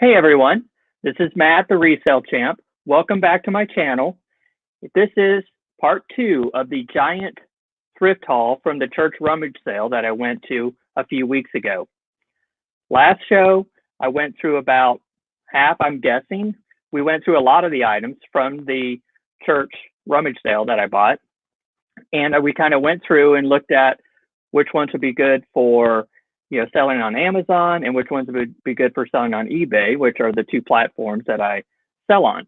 Hey everyone, this is Matt, the Resale Champ. Welcome back to my channel. This is part two of the giant thrift haul from the church rummage sale that I went to a few weeks ago. Last show, I went through about half, I'm guessing. We went through a lot of the items from the church rummage sale that I bought. And we kind of went through and looked at which ones would be good for selling on Amazon and which ones would be good for selling on eBay, which are the two platforms that I sell on.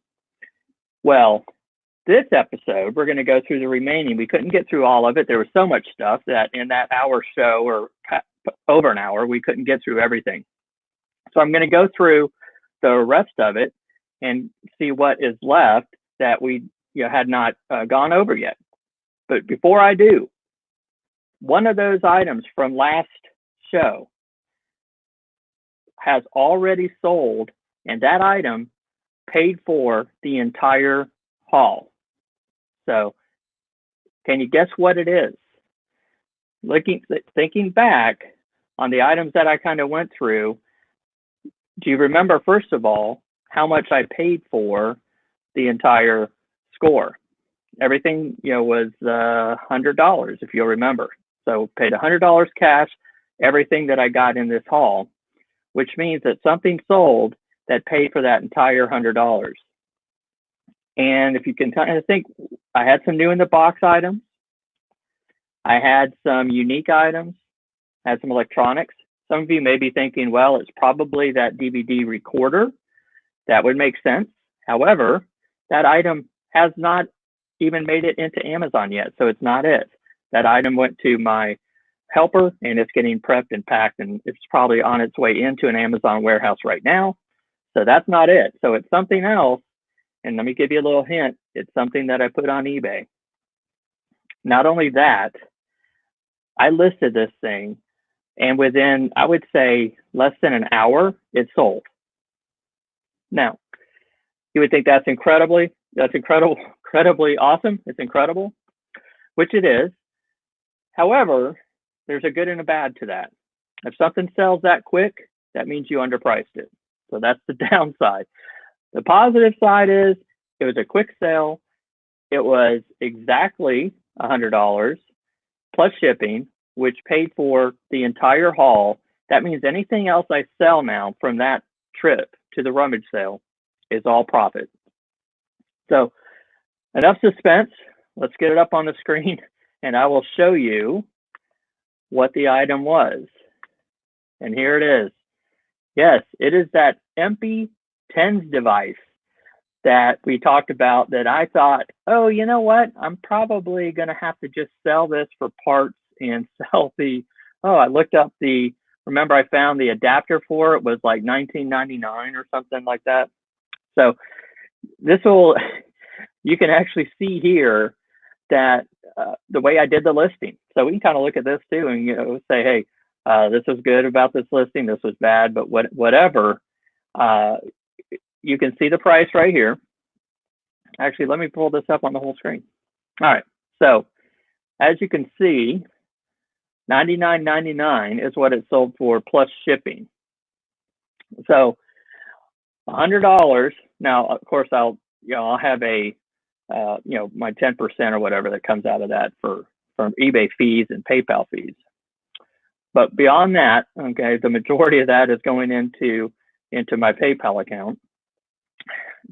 Well, this episode, we're going to go through the remaining. We couldn't get through all of it. There was so much stuff that in that hour show or over an hour, we couldn't get through everything. So I'm going to go through the rest of it and see what is left that we had not gone over yet. But before I do, one of those items from last show has already sold, and that item paid for the entire haul. So can you guess what it is? Thinking back on the items that I kind of went through, do you remember, first of all, how much I paid for the entire score? Everything was $100, if you'll remember. So paid $100 cash, everything that I got in this haul, which means that something sold that paid for that entire $100. And if you can kind of think, I had some new in the box items. I had some unique items, had some electronics. Some of you may be thinking, well, it's probably that DVD recorder. That would make sense. However, that item has not even made it into Amazon yet, so it's not it. That item went to my helper and it's getting prepped and packed, and it's probably on its way into an Amazon warehouse right now. So that's not it. So it's something else. And let me give you a little hint. It's something that I put on eBay. Not only that, I listed this thing, and within, I would say, less than an hour, it sold. Now, you would think that's incredibly awesome. It's incredible, which it is. However, there's a good and a bad to that. If something sells that quick, that means you underpriced it. So that's the downside. The positive side is it was a quick sale. It was exactly $100 plus shipping, which paid for the entire haul. That means anything else I sell now from that trip to the rummage sale is all profit. So enough suspense. Let's get it up on the screen and I will show you what the item was. And here it is. Yes, it is that MP TENS device that we talked about that I thought, oh, you know what? I'm probably going to have to just sell this for parts and sell I looked up remember I found the adapter for it was like $19.99 or something like that. So you can actually see here that the way I did the listing. So we can kind of look at this too and say, hey, this was good about this listing, this was bad, but whatever. You can see the price right here. Actually, let me pull this up on the whole screen. All right. So as you can see, $99.99 is what it sold for plus shipping. So $100. Now, of course, I'll have a my 10% or whatever that comes out of that from eBay fees and PayPal fees. But beyond that, okay, the majority of that is going into my PayPal account.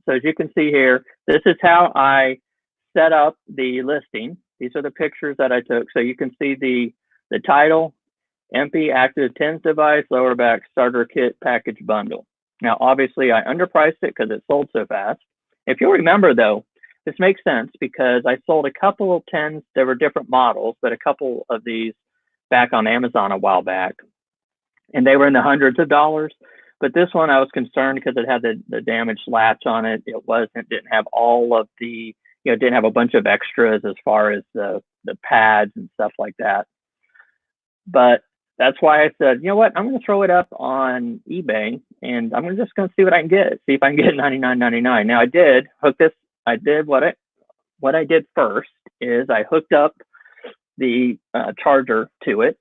So as you can see here, this is how I set up the listing. These are the pictures that I took. So you can see the title, MP Active TENS Device, Lower Back Starter Kit Package Bundle. Now, obviously, I underpriced it because it sold so fast. If you'll remember, though, this makes sense because I sold a couple of TENS. There were different models, but a couple of these back on Amazon a while back, and they were in the hundreds of dollars. But this one, I was concerned because it had the damaged latch on it. Didn't have all of the, didn't have a bunch of extras as far as the pads and stuff like that. But that's why I said, you know what, I'm going to throw it up on eBay and I'm just going to see what I can get. See if I can get $99.99. Now I did hook this. What I did first is I hooked up the charger to it,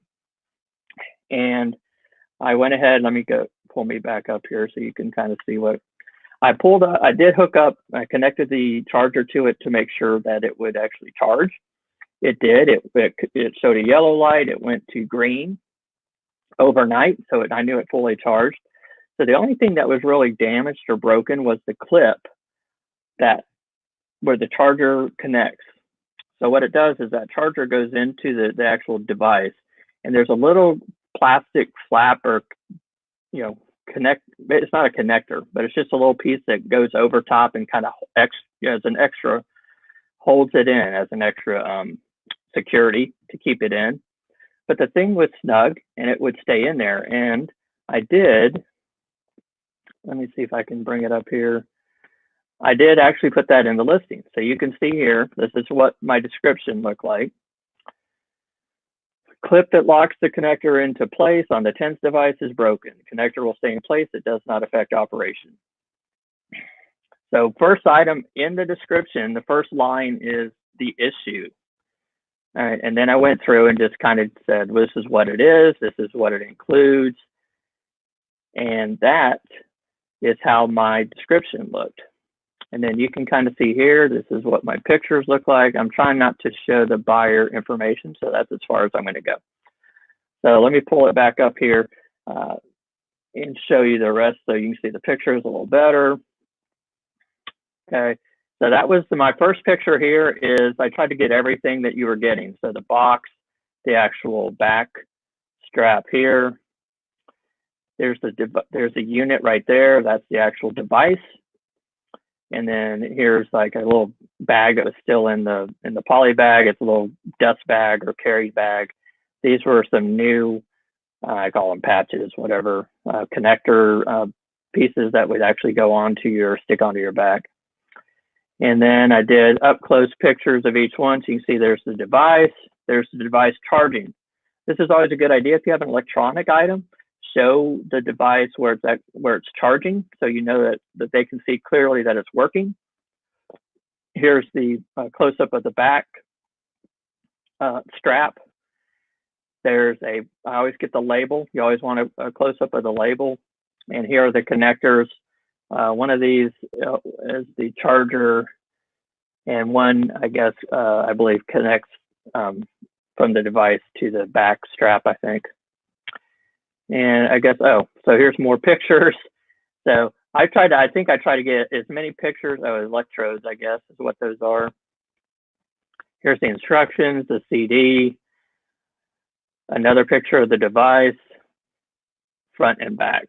and I went ahead. Let me go pull me back up here so you can kind of see what I pulled up. I did hook up, I connected the charger to it to make sure that it would actually charge. It did. It showed a yellow light. It went to green overnight, so I knew it fully charged. So the only thing that was really damaged or broken was the clip that where the charger connects. So what it does is that charger goes into the actual device, and there's a little plastic flap or connect. It's not a connector, but it's just a little piece that goes over top and kind of as an extra holds it in as an extra security to keep it in. But the thing was snug and it would stay in there. And I did. Let me see if I can bring it up here. I did actually put that in the listing. So you can see here, this is what my description looked like. Clip that locks the connector into place on the TENS device is broken. The connector will stay in place. It does not affect operation. So first item in the description, the first line is the issue. All right, and then I went through and just kind of said, well, this is what it is. This is what it includes. And that is how my description looked. And then you can kind of see here, this is what my pictures look like. I'm trying not to show the buyer information, so that's as far as I'm going to go. So let me pull it back up here and show you the rest so you can see the pictures a little better. Okay, so that was my first picture here is I tried to get everything that you were getting. So the box, the actual back strap here. There's a unit right there. That's the actual device. And then here's like a little bag that was still in the poly bag. It's a little dust bag or carry bag. These were some new, I call them patches, whatever, connector pieces that would actually go onto stick onto your back. And then I did up close pictures of each one. So you can see there's the device charging. This is always a good idea if you have an electronic item. Show the device where it's charging, so you know that they can see clearly that it's working. Here's the close-up of the back strap. I always get the label. You always want a close-up of the label. And here are the connectors. One of these is the charger, and one, I guess, I believe connects from the device to the back strap, I think. And I guess, so here's more pictures. So I think I tried to get as many pictures of electrodes, I guess, is what those are. Here's the instructions, the CD, another picture of the device, front and back.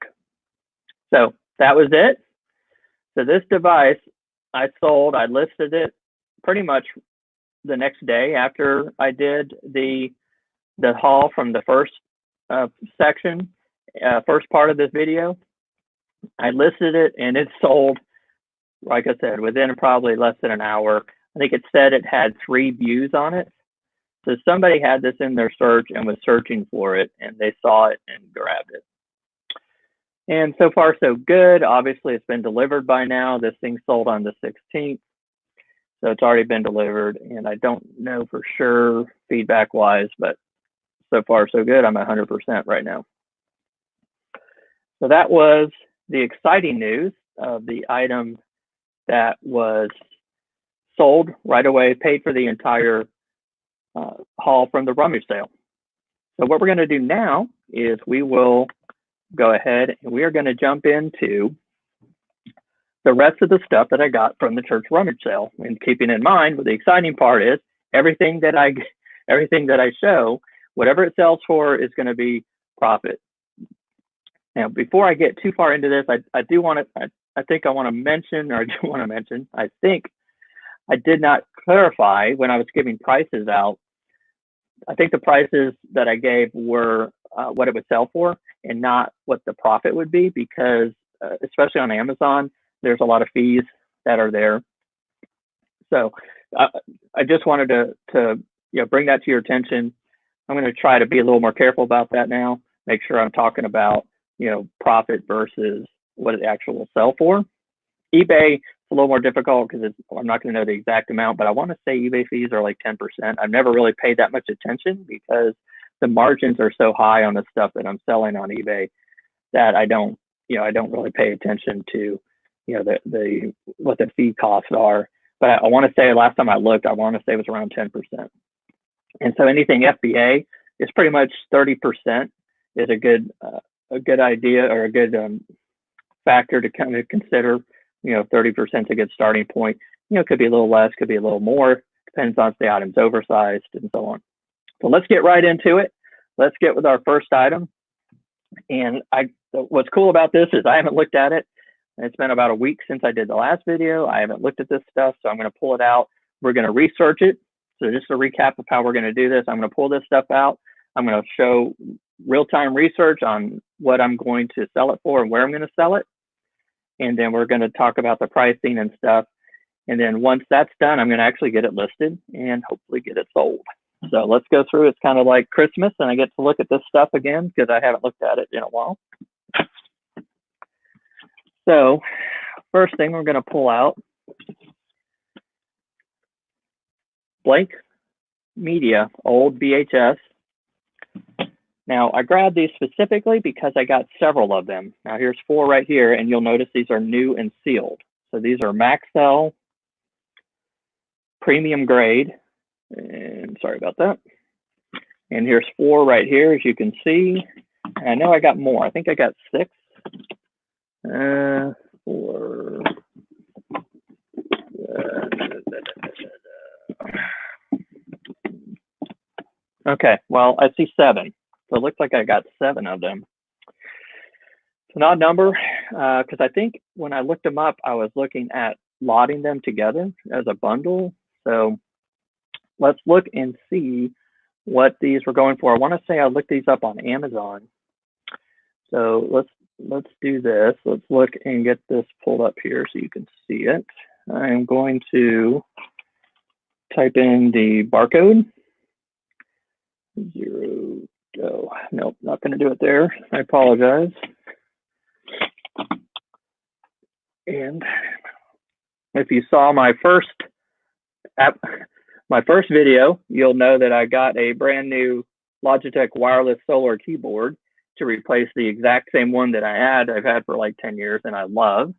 So that was it. So this device I listed it pretty much the next day after I did the haul from the first section, first part of this video. I listed it and it sold, like I said, within probably less than an hour. I think it said it had 3 views on it. So somebody had this in their search and was searching for it, and they saw it and grabbed it. And so far, so good. Obviously, it's been delivered by now. This thing sold on the 16th. So it's already been delivered, and I don't know for sure feedback-wise, but so far, so good. I'm at 100% right now. So that was the exciting news of the item that was sold right away, paid for the entire haul from the rummage sale. So what we're going to do now is we will go ahead and we are going to jump into the rest of the stuff that I got from the church rummage sale. And keeping in mind, what the exciting part is, everything that I show, whatever it sells for is going to be profit. Now, before I get too far into this, I think I want to mention, I think I did not clarify when I was giving prices out. I think the prices that I gave were what it would sell for and not what the profit would be, because especially on Amazon, there's a lot of fees that are there. So I just wanted to bring that to your attention. I'm going to try to be a little more careful about that now. Make sure I'm talking about, profit versus what it actually will sell for. eBay, it's a little more difficult because I'm not going to know the exact amount, but I want to say eBay fees are like 10%. I've never really paid that much attention because the margins are so high on the stuff that I'm selling on eBay that I don't I don't really pay attention to, the what the fee costs are. But I want to say last time I looked, I want to say it was around 10%. And so anything FBA is pretty much 30% is a good idea, or a good factor to kind of consider. 30% is a good starting point. It could be a little less, could be a little more, depends on if the item's oversized and so on. So let's get right into it. Let's get with our first item. And what's cool about this is I haven't looked at it. It's been about a week since I did the last video. I haven't looked at this stuff, so I'm going to pull it out. We're going to research it. So just a recap of how we're going to do this, I'm going to pull this stuff out. I'm going to show real-time research on what I'm going to sell it for and where I'm going to sell it. And then we're going to talk about the pricing and stuff. And then once that's done, I'm going to actually get it listed and hopefully get it sold. So let's go through. It's kind of like Christmas, and I get to look at this stuff again because I haven't looked at it in a while. So first thing we're going to pull out, blank media, old VHS. Now I grabbed these specifically because I got several of them. Now here's 4 right here, and you'll notice these are new and sealed. So these are Maxell premium grade, and sorry about that. And here's 4 right here, as you can see. And I know I got more. I think I got 6. 4. Okay, well, I see 7. So it looks like I got 7 of them. It's an odd number because I think when I looked them up, I was looking at lotting them together as a bundle. So let's look and see what these were going for. I want to say I looked these up on Amazon. So let's do this. Let's look and get this pulled up here so you can see it. I'm going to type in the barcode. 0, go. Nope, not going to do it there. I apologize. And if you saw my first video, you'll know that I got a brand new Logitech wireless solar keyboard to replace the exact same one that I've had for like 10 years and I love.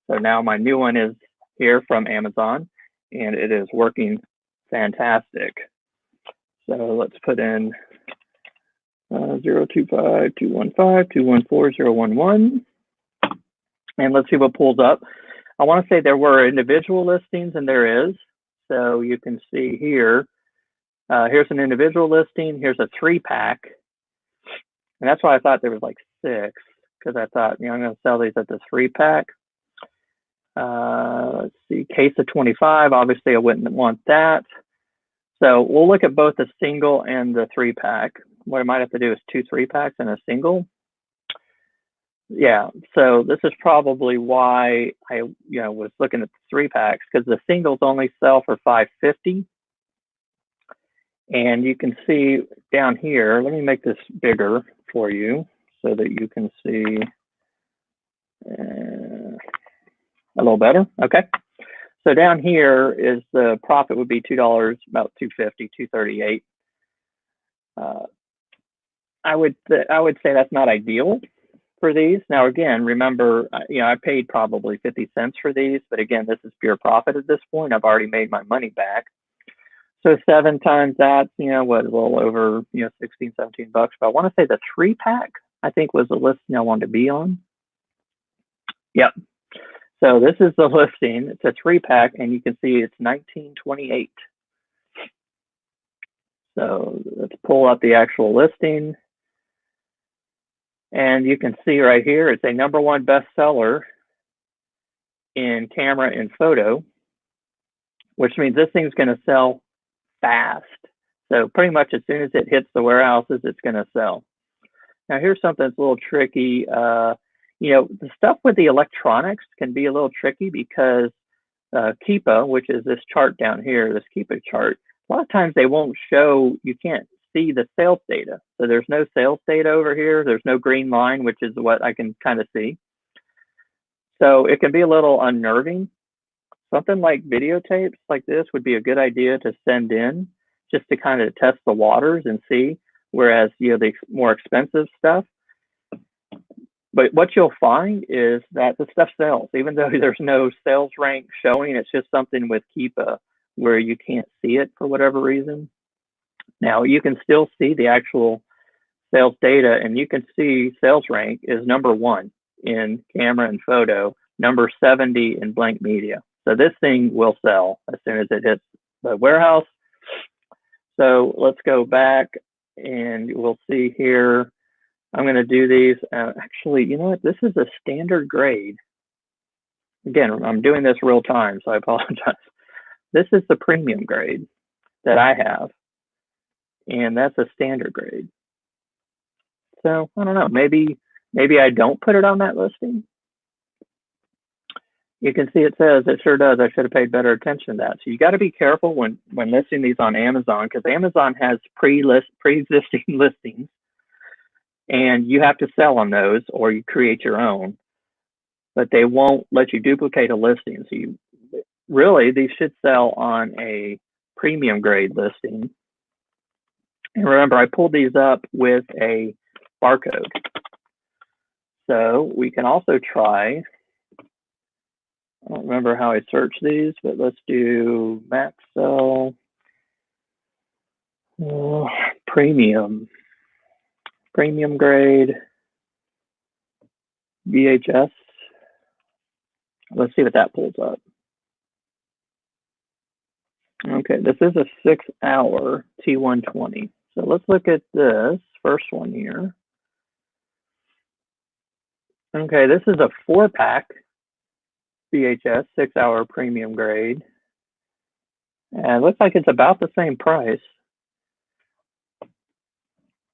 So now my new one is here from Amazon and it is working fantastic. So let's put in 025-215-214-011 and let's see what pulls up. I want to say there were individual listings, and there is. So you can see here, here's an individual listing. Here's a 3-pack. And that's why I thought there was like 6, because I thought, I'm going to sell these at the 3-pack. Let's see, case of 25. Obviously, I wouldn't want that. So we'll look at both the single and the 3-pack. What I might have to do is 2 3-packs and a single. Yeah, so this is probably why I was looking at the 3-packs, because the singles only sell for $5.50. And you can see down here, let me make this bigger for you so that you can see a little better. Okay. So down here is the profit would be $2, about $2.50, $2.38. I would say that's not ideal for these. Now, again, remember, I paid probably 50 cents for these, but again, this is pure profit at this point. I've already made my money back. So 7 times that, what, a little over, 16, 17 bucks. But I want to say the 3-pack, I think, was the listing I wanted to be on. Yep. So this is the listing. It's a 3-pack, and you can see it's $19.28. So let's pull up the actual listing. And you can see right here, it's a #1 bestseller in camera and photo, which means this thing's going to sell fast. So pretty much as soon as it hits the warehouses, it's going to sell. Now here's something that's a little tricky. The stuff with the electronics can be a little tricky because Keepa, which is this chart down here, this Keepa chart, a lot of times they won't show, you can't see the sales data. So there's no sales data over here. There's no green line, which is what I can kind of see. So it can be a little unnerving. Something like videotapes like this would be a good idea to send in just to kind of test the waters and see. Whereas, the more expensive stuff, But what you'll find is that the stuff sells, even though there's no sales rank showing. It's just something with Keepa where you can't see it for whatever reason. Now you can still see the actual sales data, and you can see sales rank is number 1 in camera and photo, number 70 in blank media. So this thing will sell as soon as it hits the warehouse. So let's go back and we'll see here. I'm going to do these. Actually, you know what? This is a standard grade. Again, I'm doing this real time, so I apologize. This is the premium grade that I have, and that's a standard grade. So I don't know. Maybe I don't put it on that listing. You can see it says it sure does. I should have paid better attention to that. So you got to be careful when listing these on Amazon, because Amazon has pre-existing listings, and you have to sell on those or you create your own. But they won't let you duplicate a listing. So really, these should sell on a premium grade listing. And remember, I pulled these up with a barcode. So we can also try, I don't remember how I searched these, but let's do max sell premium grade VHS. Let's see what that pulls up. Okay, this is a 6-hour T120. So let's look at this first one here. Okay, this is a 4-pack VHS, 6-hour premium grade. And it looks like it's about the same price.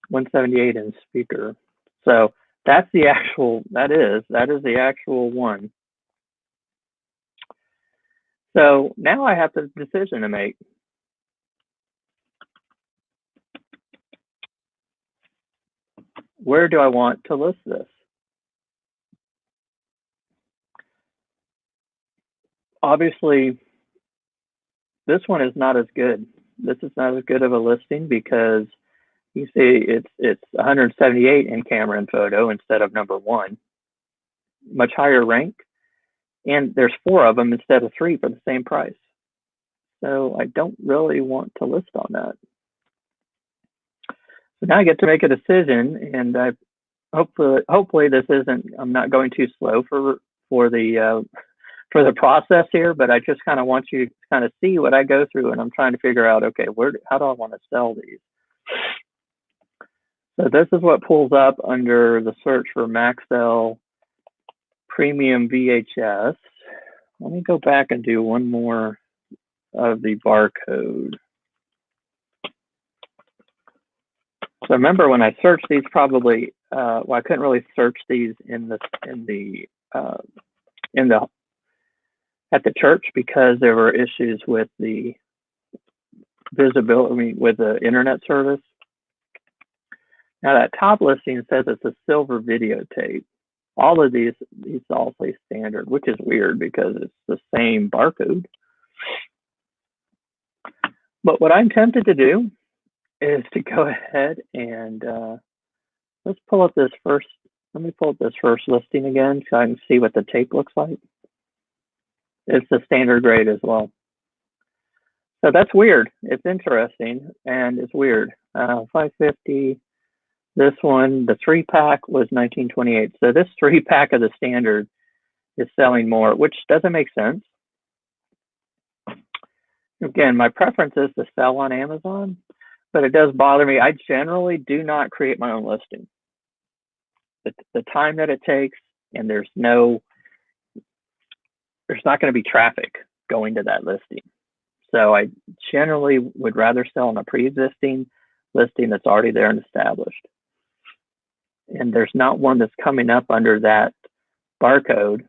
178 in speaker. So that's the actual, that is the actual one. So now I have the decision to make. Where do I want to list this? Obviously, this one is not as good. This is not as good of a listing because you see it's 178 in camera and photo instead of number 1. Much higher rank. And there's 4 of them instead of 3 for the same price. So I don't really want to list on that. So now I get to make a decision, and I hopefully this isn't, I'm not going too slow for the process here, but I just kind of want you to kind of see what I go through, and I'm trying to figure out, okay, how do I want to sell these? So this is what pulls up under the search for Maxell Premium VHS. Let me go back and do one more of the barcode. So remember when I searched these, probably well, I couldn't really search these at the church because there were issues with the visibility, I mean, with the internet service. Now that top listing says it's a silver videotape. All of these all say standard, which is weird because it's the same barcode. But what I'm tempted to do is to go ahead and let's pull up this first. Let me pull up this first listing again so I can see what the tape looks like. It's the standard grade as well. So that's weird. It's interesting and it's weird. 550. This one, the 3-pack was 1928. So this 3-pack of the standard is selling more, which doesn't make sense. Again, my preference is to sell on Amazon, but it does bother me. I generally do not create my own listing. The time that it takes, and there's not going to be traffic going to that listing. So I generally would rather sell on a pre-existing listing that's already there and established. And there's not one that's coming up under that barcode.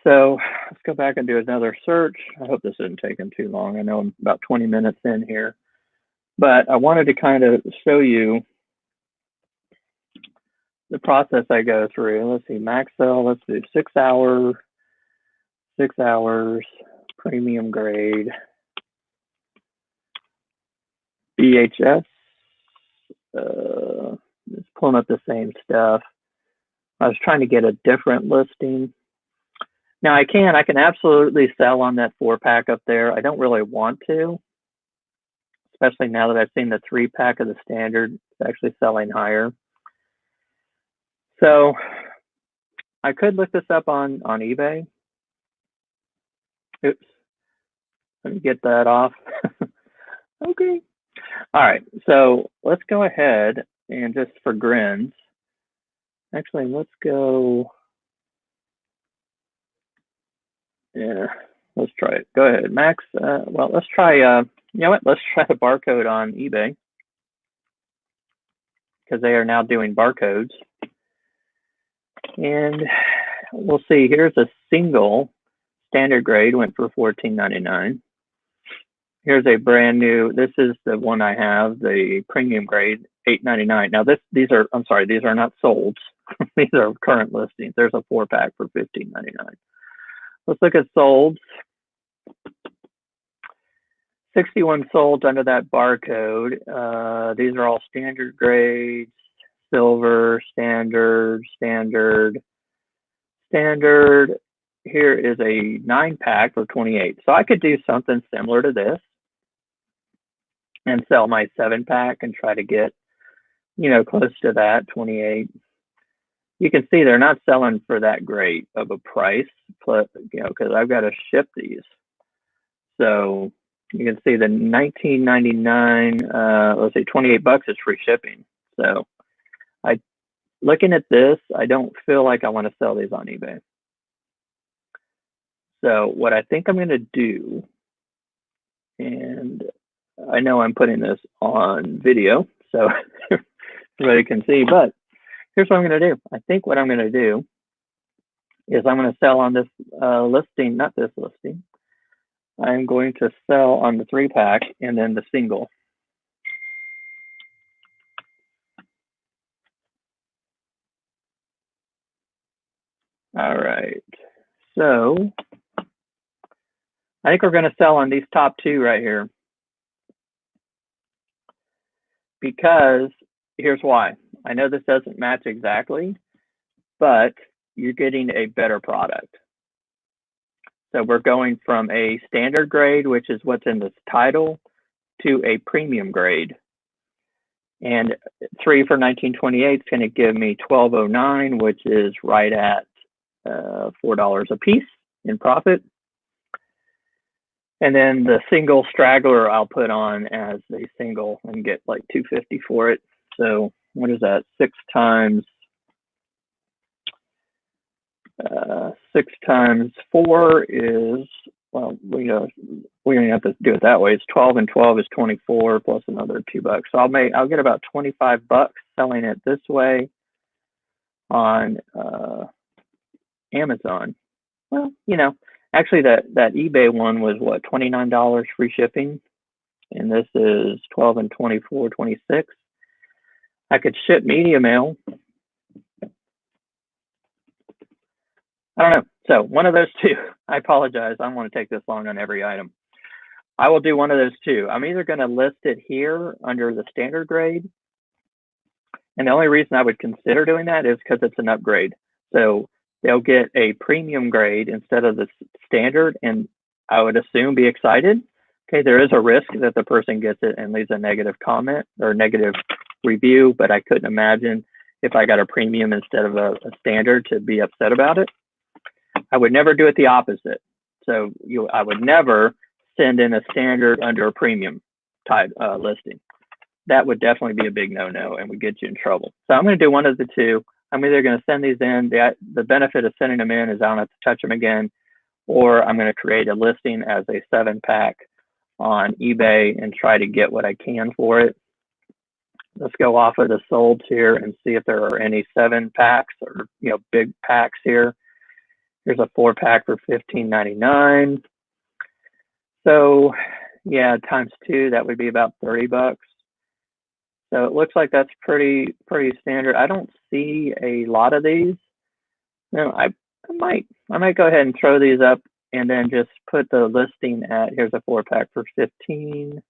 So let's go back and do another search. I hope this isn't taking too long. I know I'm about 20 minutes in here, but I wanted to kind of show you the process I go through. Let's see, Maxell, let's do 6 hours, premium grade, VHS. Just pulling up the same stuff. I was trying to get a different listing. Now I can absolutely sell on that 4-pack up there. I don't really want to, especially now that I've seen the 3-pack of the standard. It's actually selling higher. So I could look this up on eBay. Oops, let me get that off. Okay. All right, so let's go ahead and just for grins, actually, let's go, yeah, let's try it. Go ahead, Max. Well, let's try, you know what, let's try the barcode on eBay because they are now doing barcodes. And we'll see, here's a single standard grade, went for $14.99. Here's a brand new, this is the one I have, the premium grade, $8.99. Now these are, I'm sorry, these are not sold. These are current listings. There's a 4-pack for $15.99. Let's look at solds. 61 sold under that barcode. These are all standard grades, silver, standard, standard, standard. Here is a 9-pack for 28. So I could do something similar to this and sell my 7-pack and try to get, you know, close to that 28. You can see they're not selling for that great of a price, plus, you know, because I've got to ship these. So you can see the $19.99, let's say 28 bucks is free shipping. So looking at this, I don't feel like I want to sell these on eBay. So what I think I'm going to do, and I know I'm putting this on video so everybody can see, but here's what I'm going to do. I think what I'm going to do is I'm going to sell on this listing, not this listing. I'm going to sell on the 3-pack and then the single. All right. So I think we're going to sell on these top 2 right here. Because here's why. I know this doesn't match exactly, but you're getting a better product. So we're going from a standard grade, which is what's in this title, to a premium grade. And 3 for 1928 is going to give me $12.09, which is right at $4 a piece in profit. And then the single straggler I'll put on as a single and get like $2.50 for it. So what is that? 6 times 4 is, well, we don't have to do it that way. It's 12 and 12 is 24 plus another $2. So I'll get about 25 bucks selling it this way on Amazon. Well, you know, actually that eBay one was what, $29 free shipping, and this is 12 and 24, 26. I could ship media mail. I don't know. So one of those 2. I apologize. I don't want to take this long on every item. I will do one of those 2. I'm either going to list it here under the standard grade. And the only reason I would consider doing that is because it's an upgrade. So they'll get a premium grade instead of the standard, and I would assume be excited. Okay, there is a risk that the person gets it and leaves a negative comment or negative review, but I couldn't imagine if I got a premium instead of a standard to be upset about it. I would never do it the opposite. So I would never send in a standard under a premium type listing. That would definitely be a big no-no and would get you in trouble. So I'm going to do one of the 2. I'm either going to send these in. The benefit of sending them in is I don't have to touch them again, or I'm going to create a listing as a 7-pack on eBay and try to get what I can for it. Let's go off of the solds here and see if there are any 7-packs or, you know, big packs here. Here's a 4-pack for $15.99. So yeah, times 2, that would be about 30 bucks. So it looks like that's pretty standard. I don't see a lot of these. No, I might go ahead and throw these up and then just put the listing at, here's a 4-pack for 15.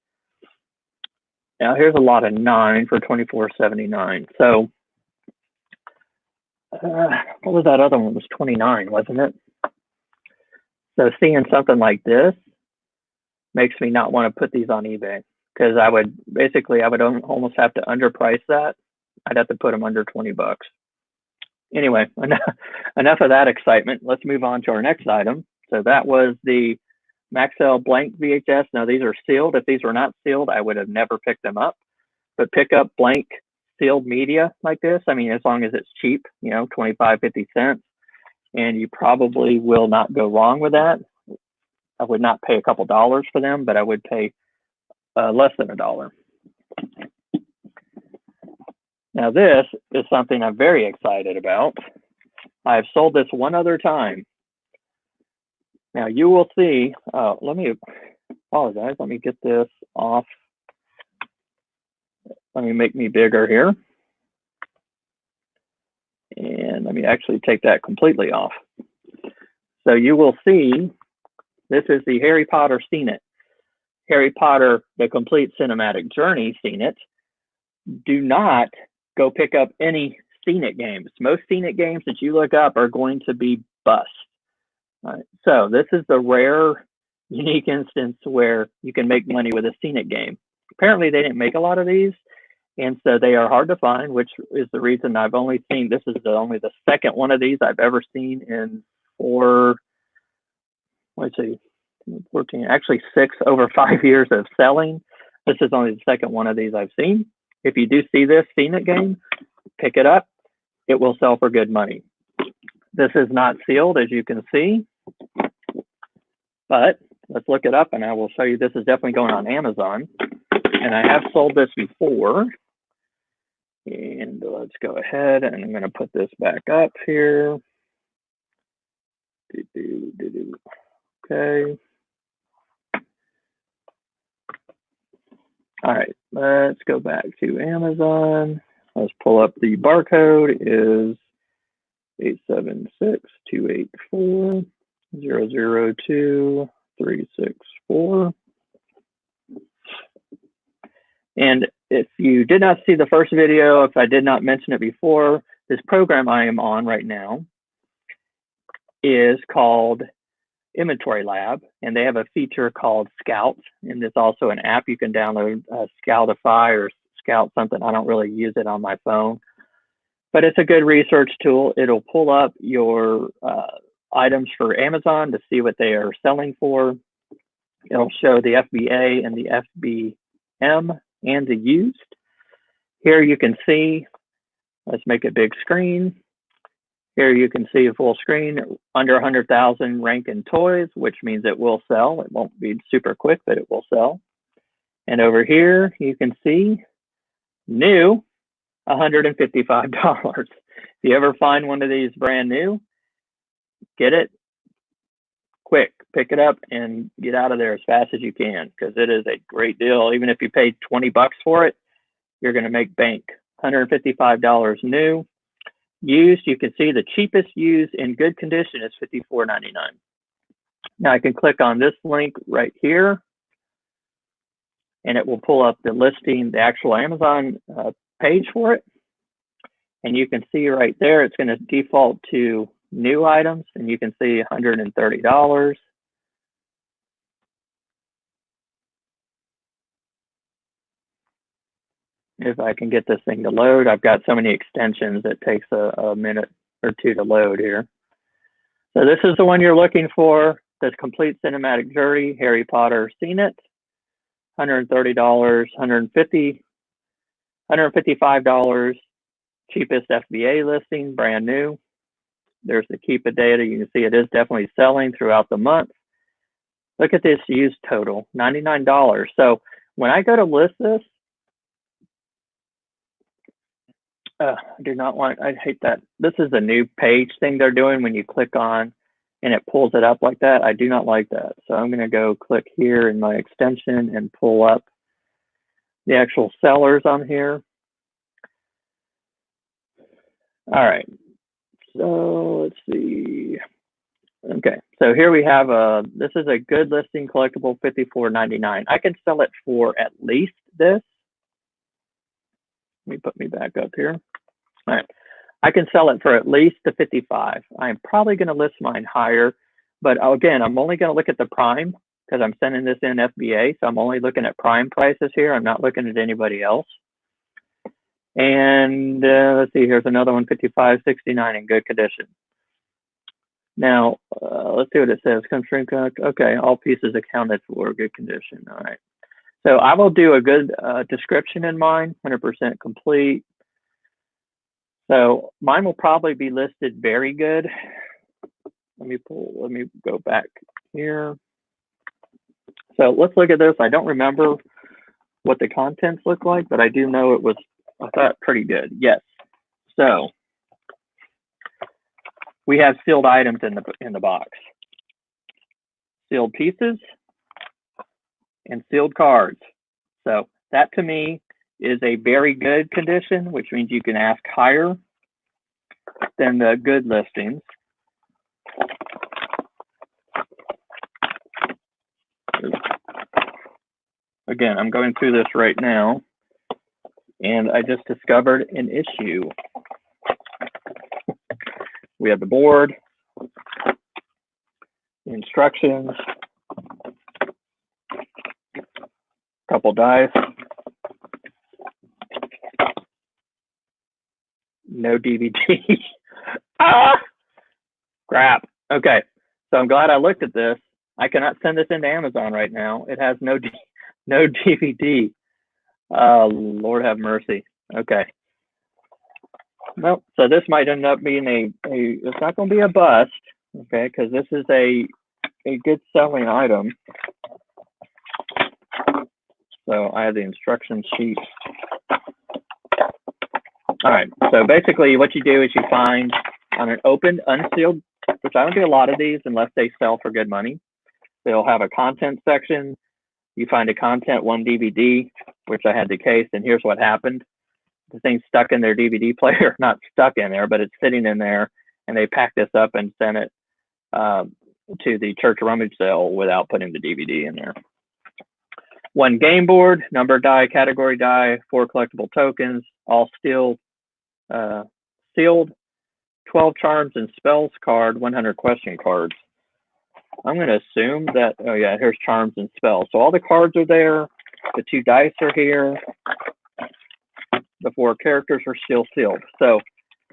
Now here's a lot of 9 for $24.79. So what was that other one? It was 29, wasn't it? So seeing something like this makes me not want to put these on eBay, because I would almost have to underprice that. I'd have to put them under 20 bucks. Anyway, enough of that excitement. Let's move on to our next item. So that was the Maxell blank VHS. Now these are sealed. If these were not sealed, I would have never picked them up. But pick up blank sealed media like this. I mean, as long as it's cheap, 25, 50 cents, and you probably will not go wrong with that. I would not pay a couple dollars for them, but I would pay less than $1. Now this is something I'm very excited about. I've sold this one other time. Now you will see, let me apologize. Let me get this off. Let me make me bigger here. And let me actually take that completely off. So you will see, this is the Harry Potter Seen It. Harry Potter, the complete cinematic journey Seen It. Do not go pick up any Seen It games. Most Seen It games that you look up are going to be bust. All right. So this is the rare, unique instance where you can make money with a Seen It game. Apparently they didn't make a lot of these, and so they are hard to find, which is the reason I've only seen, this is only the second one of these I've ever seen in 14, actually 6 over 5 years of selling. This is only the second one of these I've seen. If you do see this Seen It game, pick it up. It will sell for good money. This is not sealed, as you can see, but let's look it up and I will show you. This is definitely going on Amazon, and I have sold this before. And let's go ahead, and I'm going to put this back up here. Okay. All right, let's go back to Amazon. Let's pull up the barcode. Is 876-284-002364. And if you did not see the first video, if I did not mention it before, this program I am on right now is called Inventory Lab, and they have a feature called Scout, and it's also an app you can download, Scoutify or Scout something. I don't really use it on my phone, but it's a good research tool. It'll pull up your items for Amazon to see what they are selling for. It'll show the FBA and the FBM and the used. Here you can see, let's make it big screen. Here you can see a full screen, under 100,000 rank in toys, which means it will sell. It won't be super quick, but it will sell. And over here, you can see new, $155. If you ever find one of these brand new, get it quick, pick it up and get out of there as fast as you can, because it is a great deal. Even if you paid 20 bucks for it, you're going to make bank. $155 new. Used, you can see the cheapest used in good condition is $54.99. Now I can click on this link right here, and it will pull up the listing, the actual Amazon page for it. And you can see right there, it's going to default to new items, and you can see $130. If I can get this thing to load, I've got so many extensions, it takes a minute or two to load here. So this is the one you're looking for, this complete cinematic journey, Harry Potter Seen It, $130, $155, cheapest FBA listing, brand new. There's the Keepa data. You can see it is definitely selling throughout the month. Look at this used total, $99. So when I go to list this, I do not want, I hate that. This is a new page thing they're doing when you click on and it pulls it up like that. I do not like that. So I'm going to go click here in my extension and pull up the actual sellers on here. All right. So let's see. Okay. So here we have this is a good listing collectible, $54.99. I can sell it for at least this. Let me put me back up here. All right. I can sell it for at least the 55. I'm probably going to list mine higher, but again, I'm only going to look at the prime because I'm sending this in FBA. So I'm only looking at prime prices here. I'm not looking at anybody else. And let's see, here's another one, 55.69 in good condition. Now, let's see what it says. Okay, all pieces accounted for, good condition. All right. So I will do a good description in mine, 100% complete. So mine will probably be listed very good. Let me go back here. So let's look at this. I don't remember what the contents look like, but I do know it was, I thought, pretty good. Yes. So we have sealed items in the box. Sealed pieces and sealed cards. So that to me is a very good condition, which means you can ask higher than the good listings. Again, I'm going through this right now, and I just discovered an issue. We have the board, the instructions, couple dice, no DVD. Ah, crap. Okay, so I'm glad I looked at this. I cannot send this into Amazon right now. It has no DVD. Lord have mercy. Okay. Well, so this might end up being it's not going to be a bust, okay, because this is a good selling item. So I have the instruction sheet. All right, so basically what you do is you find on an open, unsealed, which I don't do a lot of these unless they sell for good money. They'll have a content section. You find a content, one DVD, which I had the case, and here's what happened. The thing's stuck in their DVD player, not stuck in there, but it's sitting in there, and they packed this up and sent it to the church rummage sale without putting the DVD in there. One game board, number die, category die, 4 collectible tokens, all sealed, 12 charms and spells card, 100 question cards. I'm going to assume that, oh yeah, here's charms and spells. So all the cards are there. The 2 dice are here. The 4 characters are still sealed. So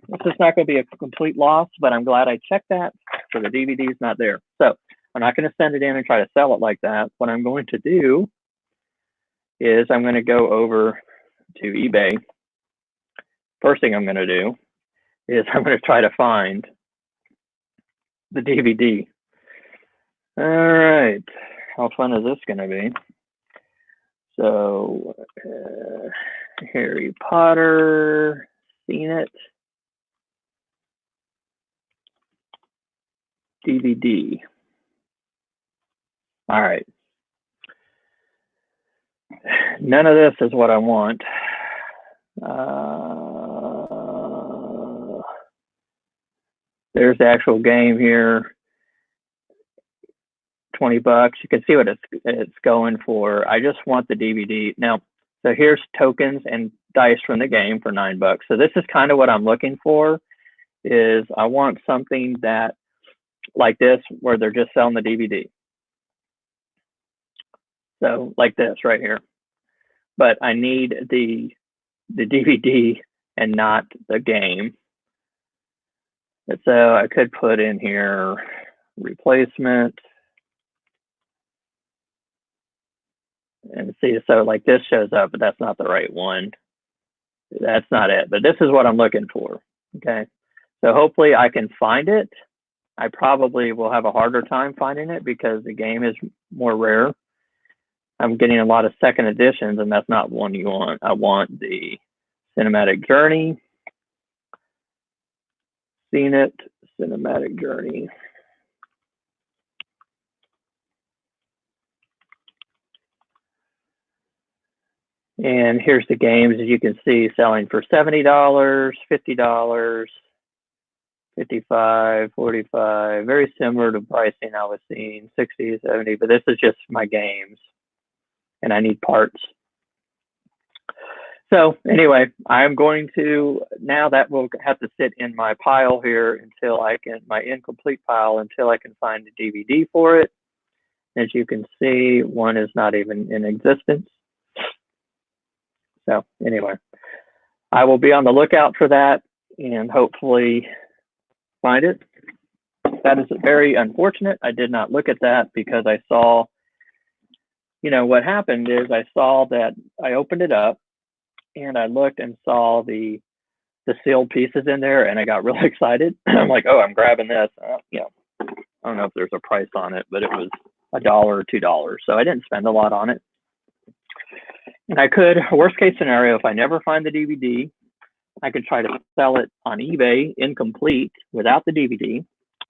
this is not going to be a complete loss, but I'm glad I checked that. So the DVD is not there. So I'm not going to send it in and try to sell it like that. What I'm going to do is I'm going to go over to eBay. First thing I'm going to do is I'm going to try to find the DVD. All right, how fun is this going to be? So, Harry Potter, seen it. DVD. All right. None of this is what I want. There's the actual game here. $20. You can see what it's going for. I just want the DVD. Now, so here's tokens and dice from the game for $9. So this is kind of what I'm looking for, is I want something that like this where they're just selling the DVD. So like this right here. But I need the DVD and not the game. And so I could put in here replacement. And see, so like this shows up, but that's not the right one. That's not it, but this is what I'm looking for, okay? So hopefully I can find it. I probably will have a harder time finding it because the game is more rare. I'm getting a lot of second editions, and that's not one you want. I want the Cinematic Journey. Seen it, Cinematic Journey. And here's the games, as you can see, selling for $70, $50, $55, $45, very similar to pricing I was seeing, $60, $70, but this is just my games, and I need parts. So anyway, I'm going to, now that will have to sit in my pile here until I can, my incomplete pile, until I can find a DVD for it. As you can see, one is not even in existence. So anyway, I will be on the lookout for that and hopefully find it. That is very unfortunate. I did not look at that because I saw, you know, what happened is I saw that I opened it up and I looked and saw the sealed pieces in there, and I got really excited. I'm like, oh, I'm grabbing this. You know, I don't know if there's a price on it, but it was $1 or $2, so I didn't spend a lot on it. And I could, worst case scenario, if I never find the DVD, I could try to sell it on eBay incomplete without the DVD,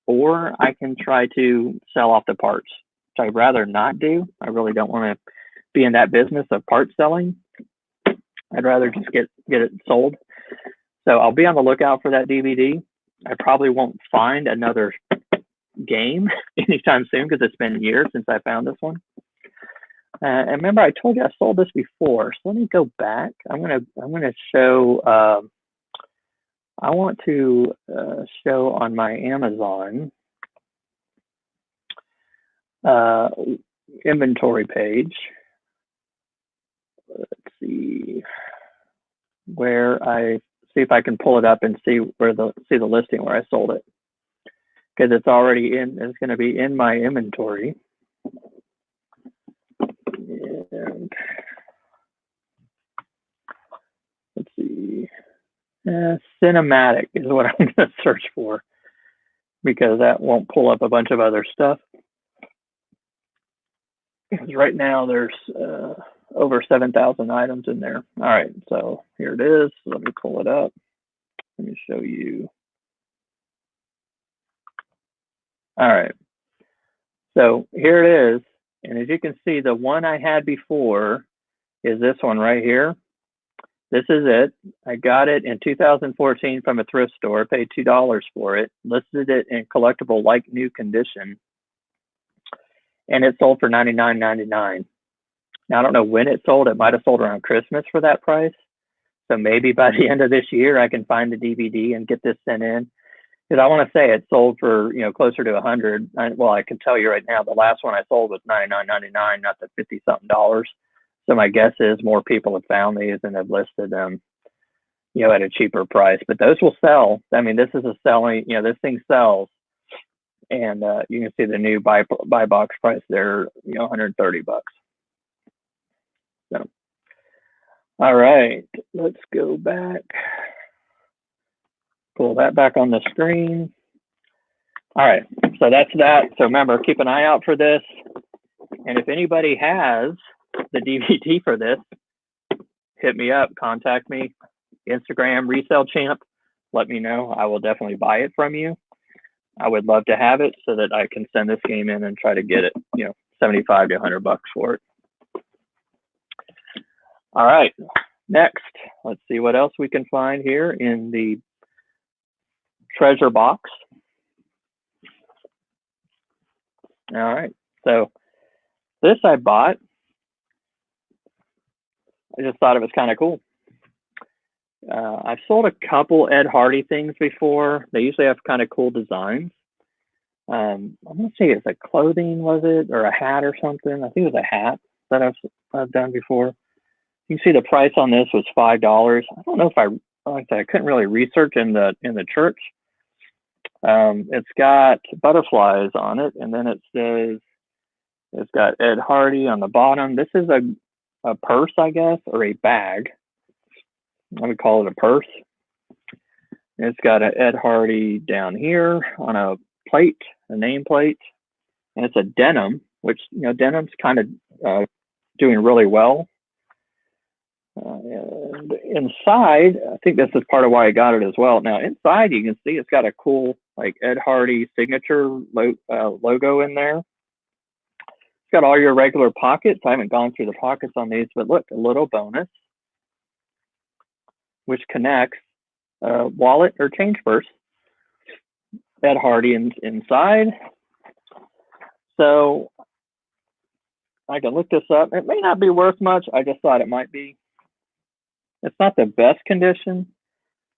or I can try to sell off the parts, which I'd rather not do. I really don't want to be in that business of part selling. I'd rather just get it sold. So I'll be on the lookout for that DVD. I probably won't find another game anytime soon because it's been years since I found this one. And remember, I told you I sold this before. So let me go back. I'm gonna show. I want to show on my Amazon inventory page. Let's see where I see if I can pull it up and see where the listing where I sold it, because it's already in. It's going to be in my inventory. And let's see, cinematic is what I'm going to search for, because that won't pull up a bunch of other stuff. Because right now there's over 7,000 items in there. All right, so here it is. Let me pull it up. Let me show you. All right, so here it is. And as you can see, the one I had before is this one right here. This is it. I got it in 2014 from a thrift store, paid $2 for it, listed it in collectible like new condition, and it sold for $99.99. Now, I don't know when it sold. It might have sold around Christmas for that price. So maybe by the end of this year, I can find the DVD and get this sent in. Because I want to say it sold for, you know, closer to 100. Well, I can tell you right now, the last one I sold was $99.99, not the 50-something dollars. So my guess is more people have found these and have listed them, you know, at a cheaper price. But those will sell. I mean, this is a selling, you know, this thing sells. And you can see the new buy box price there, you know, $130. So, all right, let's go back. Pull that back on the screen. All right, so that's that. So remember, keep an eye out for this. And if anybody has the DVD for this, hit me up, contact me, Instagram, Resale Champ. Let me know. I will definitely buy it from you. I would love to have it so that I can send this game in and try to get it, you know, 75 to $100 for it. All right, next, let's see what else we can find here in the treasure box. All right, so this I bought. I just thought it was kind of cool. I've sold a couple Ed Hardy things before. They usually have kind of cool designs. I'm gonna say it's a clothing, was it, or a hat or something? I think it was a hat that I've done before. You can see the price on this was $5. I don't know if I couldn't really research in the church. It's got butterflies on it, and then it says it's got Ed Hardy on the bottom. This is a purse, I guess, or a bag. I would call it a purse. It's got an Ed Hardy down here on a plate, a nameplate, and it's a denim, which, you know, denim's kind of doing really well. And inside, I think this is part of why I got it as well. Now, inside, you can see it's got a cool, like, Ed Hardy signature logo in there. It's got all your regular pockets. I haven't gone through the pockets on these, but look, a little bonus, which connects wallet or change purse. Ed Hardy inside. So I can look this up. It may not be worth much. I just thought it might be. It's not the best condition,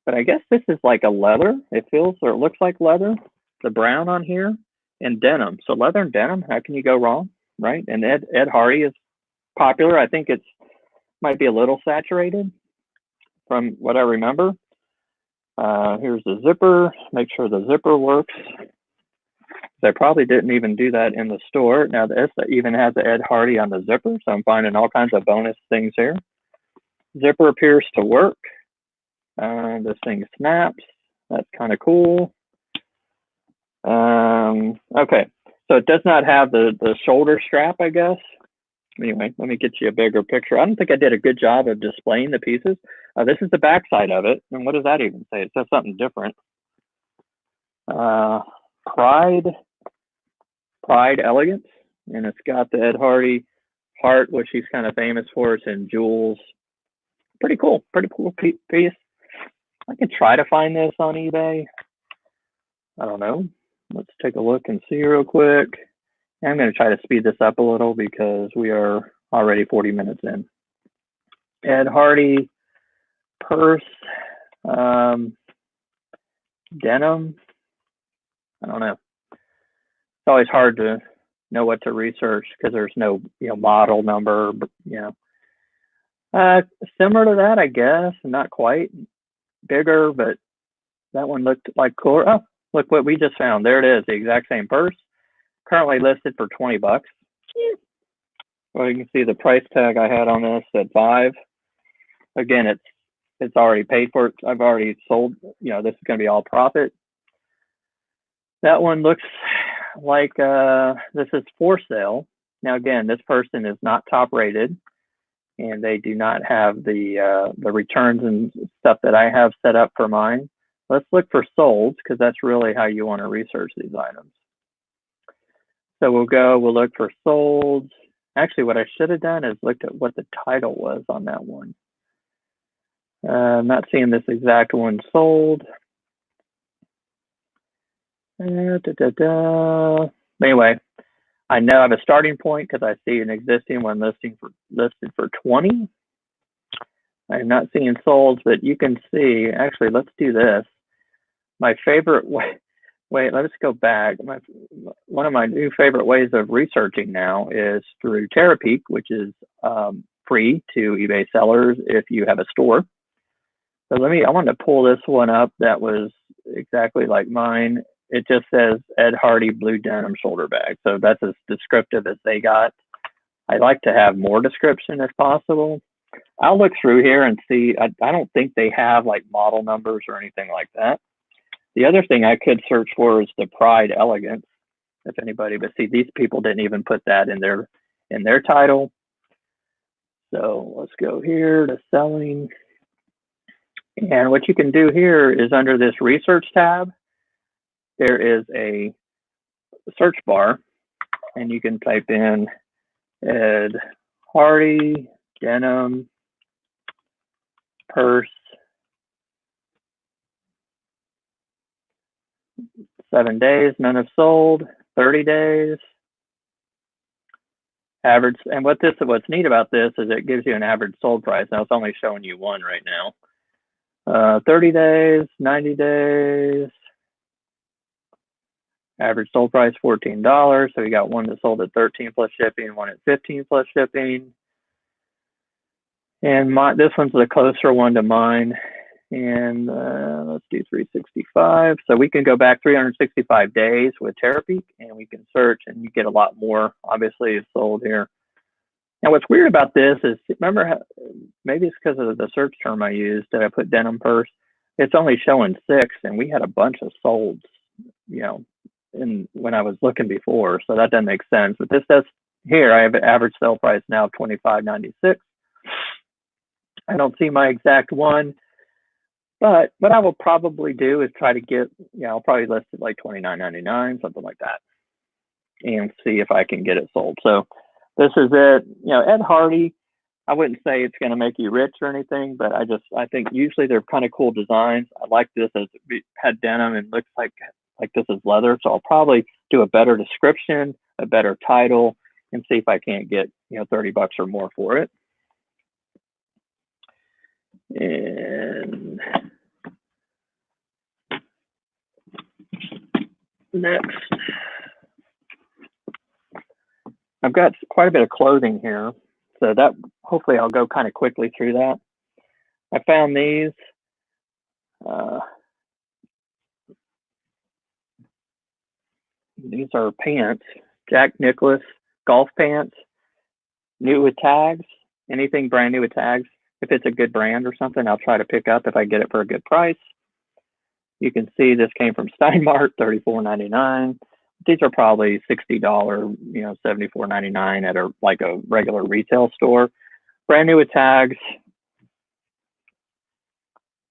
but I guess this is like a leather. It feels or it looks like leather. The brown on here and denim. So leather and denim, how can you go wrong, right? And Ed Hardy is popular. I think it's might be a little saturated from what I remember. Here's the zipper. Make sure the zipper works. They probably didn't even do that in the store. Now this even has the Ed Hardy on the zipper, so I'm finding all kinds of bonus things here. Zipper appears to work. This thing snaps. That's kind of cool. Okay, so it does not have the shoulder strap, I guess. Anyway, let me get you a bigger picture. I don't think I did a good job of displaying the pieces. This is the back side of it. And what does that even say? It says something different. Pride Elegance. And it's got the Ed Hardy heart, which he's kind of famous for. It's in jewels. Pretty cool piece. I can try to find this on eBay. I don't know. Let's take a look and see real quick. I'm going to try to speed this up a little because we are already 40 minutes in. Ed Hardy purse, denim. I don't know. It's always hard to know what to research because there's no model number. But, similar to that, I guess. Not quite bigger, but that one looked like cooler. Oh, look what we just found. There it is. The exact same purse. Currently listed for $20. Well, you can see the price tag I had on this at $5. Again, it's already paid for. I've already sold. This is going to be all profit. That one looks like this is for sale. Now, again, this person is not top rated, and they do not have the returns and stuff that I have set up for mine. Let's look for sold because that's really how you want to research these items. So we'll look for sold. Actually, what I should have done is looked at what the title was on that one. I'm not seeing this exact one sold. Anyway, I know I have a starting point because I see an existing one listed for 20. I'm not seeing sold, but you can see. Actually, let's do this. My favorite way. Wait, let's go back. One of my new favorite ways of researching now is through Terapeak, which is free to eBay sellers if you have a store. So I wanted to pull this one up that was exactly like mine. It just says Ed Hardy blue denim shoulder bag. So that's as descriptive as they got. I'd like to have more description if possible. I'll look through here and see. I don't think they have like model numbers or anything like that. The other thing I could search for is the Pride Elegance, if anybody, but see, these people didn't even put that in their title. So let's go here to selling. And what you can do here is under this research tab, there is a search bar, and you can type in Ed Hardy denim purse 7 days, none have sold, 30 days. Average, and what's neat about this is it gives you an average sold price. Now it's only showing you one right now. 30 days, 90 days. Average sold price $14. So we got one that sold at 13 plus shipping, one at 15 plus shipping. And this one's the closer one to mine. And let's do 365. So we can go back 365 days with Terapeak, and we can search, and you get a lot more. Obviously, it's sold here. Now, what's weird about this is, remember, maybe it's because of the search term I used that I put denim purse. It's only showing 6, and we had a bunch of solds, when I was looking before. So that doesn't make sense. But this does here. I have an average sale price now of $25.96. I don't see my exact one. But what I will probably do is try to get, I'll probably list it like $29.99, something like that, and see if I can get it sold. So this is it. Ed Hardy, I wouldn't say it's going to make you rich or anything, but I think usually they're kind of cool designs. I like this as it had denim and looks like this is leather. So I'll probably do a better description, a better title, and see if I can't get, $30 or more for it. And next, I've got quite a bit of clothing here, so that hopefully I'll go kind of quickly through that. I found these. These are pants, Jack Nicklaus golf pants, new with tags. Anything brand new with tags. If it's a good brand or something, I'll try to pick up if I get it for a good price. You can see this came from Steinmart, $34.99. These are probably $60, $74.99 at a regular retail store. Brand new with tags.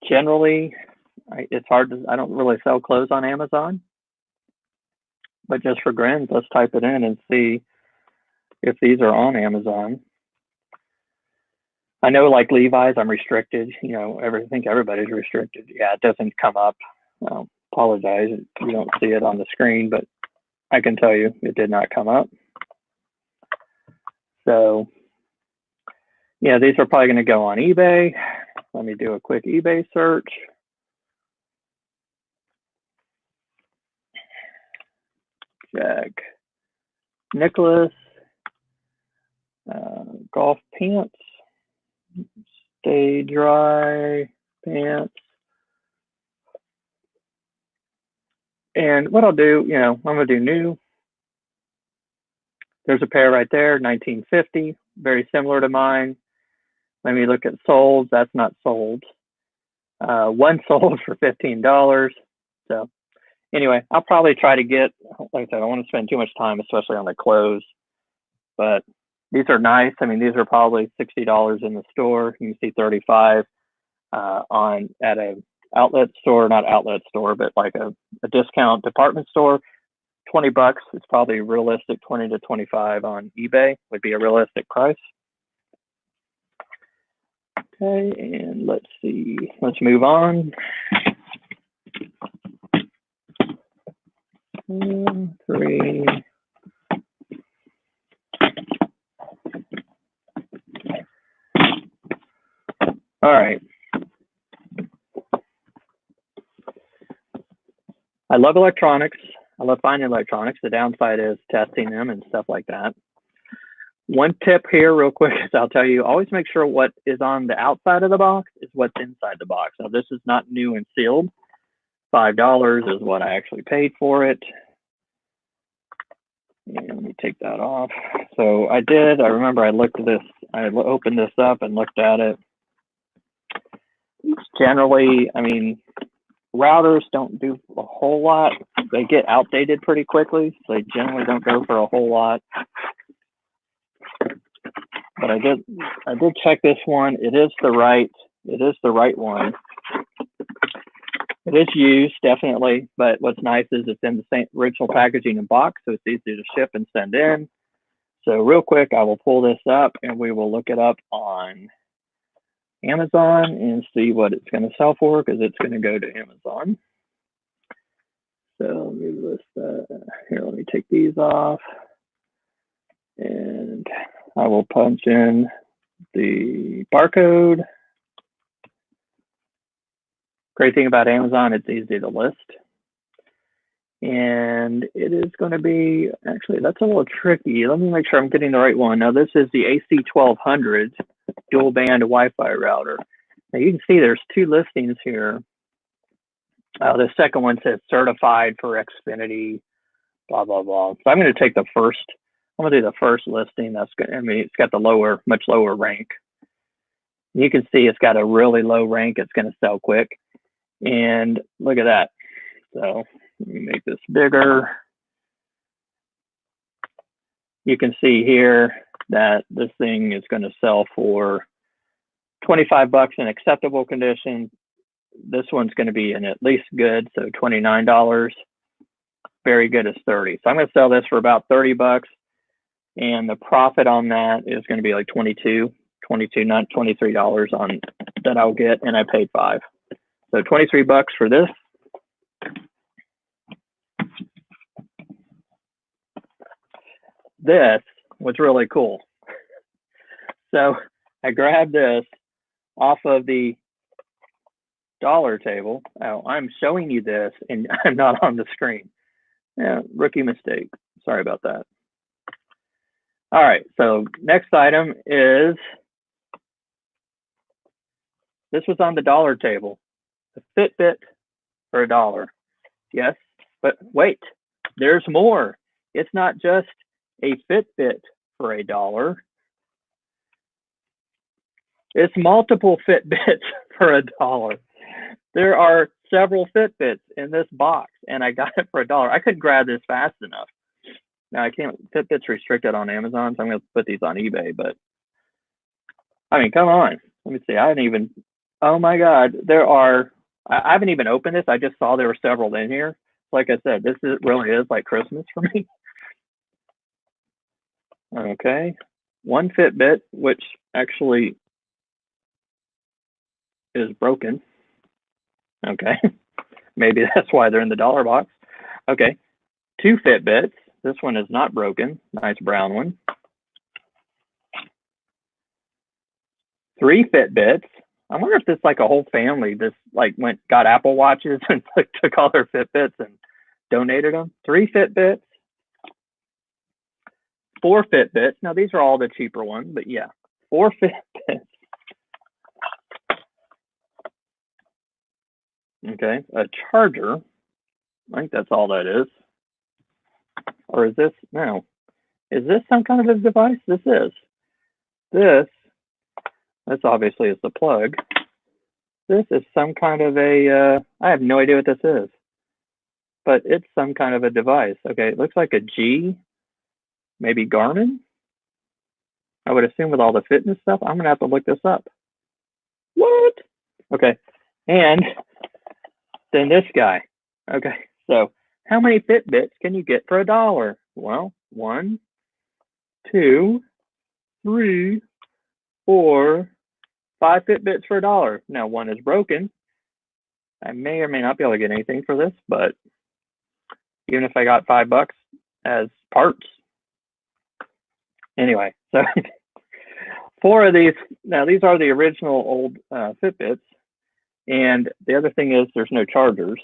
Generally, it's hard to, I don't really sell clothes on Amazon, but just for grins, let's type it in and see if these are on Amazon. I know like Levi's, I'm restricted. I think everybody's restricted. Yeah, it doesn't come up. Apologize. You don't see it on the screen, but I can tell you it did not come up. So, yeah, these are probably going to go on eBay. Let me do a quick eBay search. Jack Nicklaus golf pants, stay dry pants. And what I'll do, I'm going to do new. There's a pair right there, 1950, very similar to mine. Let me look at sold. That's not sold. One sold for $15. So anyway, I'll probably try to get, like I said, I don't want to spend too much time, especially on the clothes, but these are nice. I mean, these are probably $60 in the store. You can see 35 at a outlet store, not outlet store, but like a discount department store. $20 is probably realistic. 20 to 25 on eBay would be a realistic price. Okay, and let's see. Let's move on. 3. All right. I love electronics. I love finding electronics. The downside is testing them and stuff like that. One tip here real quick is I'll tell you, always make sure what is on the outside of the box is what's inside the box. Now, this is not new and sealed. $5 is what I actually paid for it. And let me take that off. So I remember I looked at this, I opened this up and looked at it. Generally, I mean, routers don't do a whole lot. They get outdated pretty quickly, so they generally don't go for a whole lot. But I did check this one. It is the right one. It is used, definitely, but what's nice is it's in the same original packaging and box, so it's easy to ship and send in. So real quick, I will pull this up and we will look it up on Amazon and see what it's going to sell for, because it's going to go to Amazon. So let me list that. Here, let me take these off. And I will punch in the barcode. Great thing about Amazon, it's easy to list. And it is going to be, actually, that's a little tricky. Let me make sure I'm getting the right one. Now, this is the AC1200 dual band Wi-Fi router. Now, you can see there's 2 listings here. The second one says certified for Xfinity, blah, blah, blah. So I'm going to take the first. I'm going to do the first listing. That's good. I mean, it's got the much lower rank. You can see it's got a really low rank. It's going to sell quick. And look at that. So let me make this bigger. You can see here that this thing is going to sell for $25 in acceptable condition. This one's going to be in at least good, so $29. Very good is $30. So I'm going to sell this for about $30. And the profit on that is going to be like $22, not $23 on that I'll get, and I paid $5. So $23 for this. This was really cool. So I grabbed this off of the dollar table. Oh, I'm showing you this and I'm not on the screen. Yeah, rookie mistake. Sorry about that. All right, so next item is, this was on the dollar table, a Fitbit for $1. Yes, but wait, there's more. It's not just a Fitbit for $1. It's multiple Fitbits for $1. There are several Fitbits in this box, and I got it for $1. I couldn't grab this fast enough. Now I can't. Fitbit's restricted on Amazon, so I'm going to put these on eBay. But I mean, come on. Let me see. I haven't even. Oh my God, there are. I haven't even opened this. I just saw there were several in here. Like I said, this really is like Christmas for me. Okay, one Fitbit, which actually is broken. Okay, maybe that's why they're in the dollar box. Okay, two Fitbits. This one is not broken. Nice brown one. Three Fitbits. I wonder if this like a whole family just like got Apple Watches and like took all their Fitbits and donated them. Three Fitbits. Four Fitbits. Now these are all the cheaper ones, but yeah, four Fitbits. Okay, a charger. I think that's all that is. Or is this, no. Is this some kind of a device? This is. This obviously is the plug. This is some kind of a, I have no idea what this is, but it's some kind of a device. Okay, it looks like a G, maybe Garmin. I would assume with all the fitness stuff, I'm gonna have to look this up. What? Okay, and then this guy. Okay, so how many Fitbits can you get for $1? Well, 1, 2, 3, 4, 5 Fitbits for $1. Now one is broken. I may or may not be able to get anything for this, but even if I got $5 as parts. Anyway, so 4 of these. Now these are the original old Fitbits, and the other thing is there's no chargers.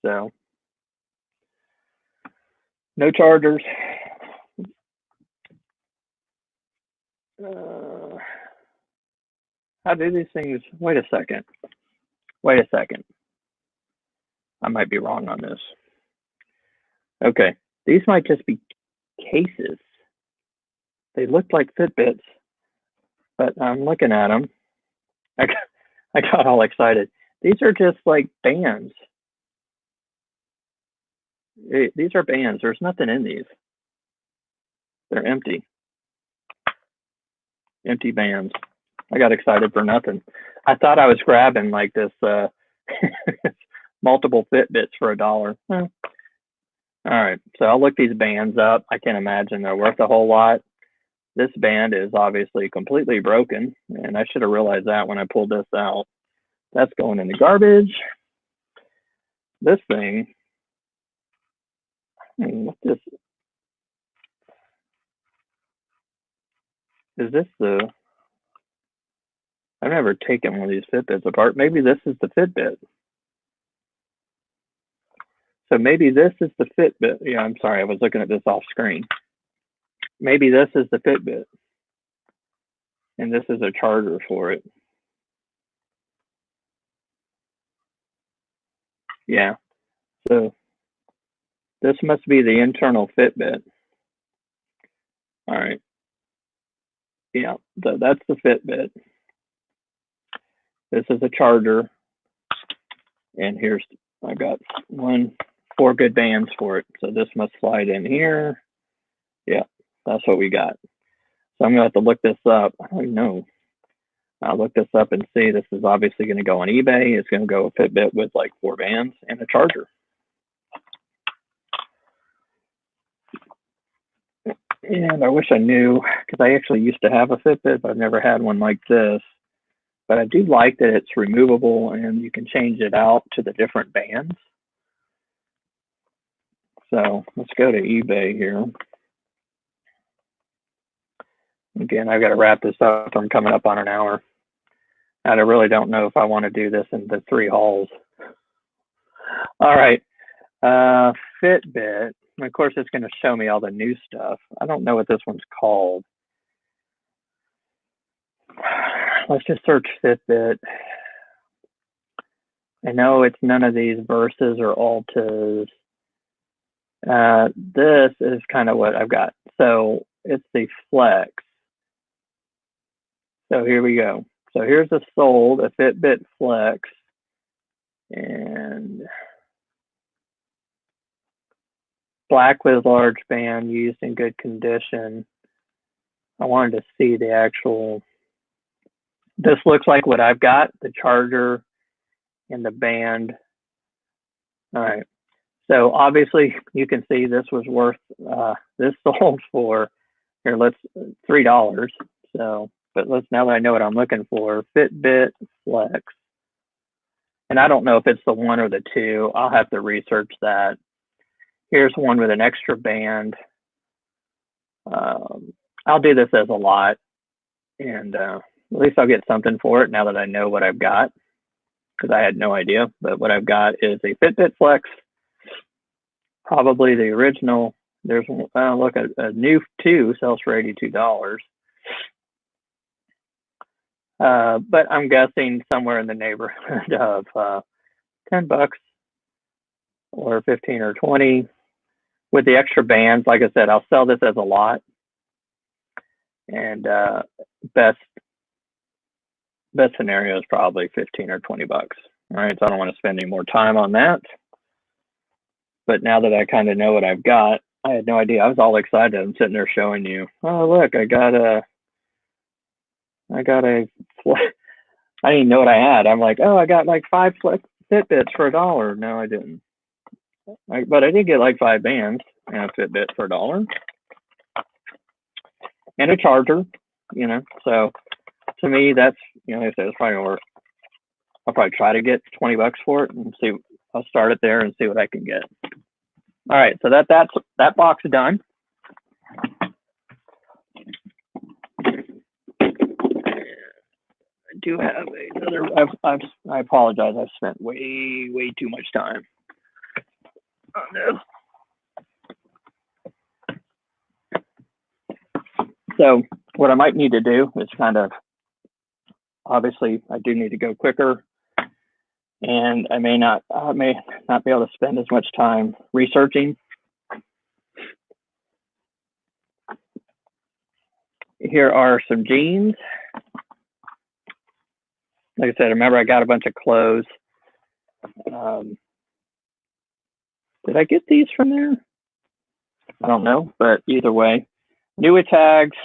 So no chargers. How do these things? Wait a second. I might be wrong on this. Okay, these might just be cases. They look like Fitbits, but I'm looking at them. I got all excited. These are just like bands. These are bands. There's nothing in these. They're empty. Empty bands. I got excited for nothing. I thought I was grabbing like this multiple Fitbits for $1. All right, so I'll look these bands up. I can't imagine they're worth a whole lot. This band is obviously completely broken, and I should have realized that when I pulled this out. That's going in the garbage. This thing, what's this? Is this the, I've never taken one of these Fitbits apart. Maybe this is the Fitbit. So maybe this is the Fitbit. Yeah, I'm sorry, I was looking at this off screen. Maybe this is the Fitbit, and this is a charger for it. Yeah, so this must be the internal Fitbit. All right. Yeah, that's the Fitbit. This is a charger, and here's, I've got 4 good bands for it. So this must slide in here. Yeah, that's what we got. So I'm gonna have to look this up. I don't know. I'll look this up and see. This is obviously gonna go on eBay. It's gonna go a Fitbit with like 4 bands and a charger. And I wish I knew, because I actually used to have a Fitbit, but I've never had one like this. But I do like that it's removable and you can change it out to the different bands. So let's go to eBay here. Again, I've got to wrap this up. I'm coming up on an hour. I really don't know if I want to do this in the 3 halls. All right. Fitbit. Of course, it's going to show me all the new stuff. I don't know what this one's called. Let's just search Fitbit. I know it's none of these Versus or Altas. This is kind of what I've got. So it's the Flex. So here we go. So here's a Fitbit Flex. And black with large band, used in good condition. I wanted to see the actual, this looks like what I've got, the charger and the band. All right. So obviously you can see this was worth, this sold for, here, let's, $3. So, but now that I know what I'm looking for, Fitbit Flex. And I don't know if it's the 1 or the 2. I'll have to research that. Here's one with an extra band. I'll do this as a lot, and at least I'll get something for it now that I know what I've got, because I had no idea. But what I've got is a Fitbit Flex, probably the original. There's look, a new 2 sells for $82. But I'm guessing somewhere in the neighborhood of $10 or 15 or 20 with the extra bands. Like I said, I'll sell this as a lot, and best scenario is probably 15 or 20 bucks. All right, so I don't want to spend any more time on that. But now that I kind of know what I've got, I had no idea. I was all excited. I'm sitting there showing you, oh look, I didn't even know what I had. I'm like, oh, I got like 5 Fitbits for $1. No, I didn't. But I did get like 5 bands and a Fitbit for $1. And a charger, you know. So to me, that's, you know, like I said, it's probably worth, I'll probably try to get 20 bucks for it and see. I'll start it there and see what I can get. All right, so that's that box done. I do have another. I apologize. I've spent way too much time on this. So what I might need to do is kind of, obviously, I do need to go quicker, and I may not be able to spend as much time researching. Here are some jeans. Like I said, remember I got a bunch of clothes. Did I get these from there? I don't know, but either way, Newa tags,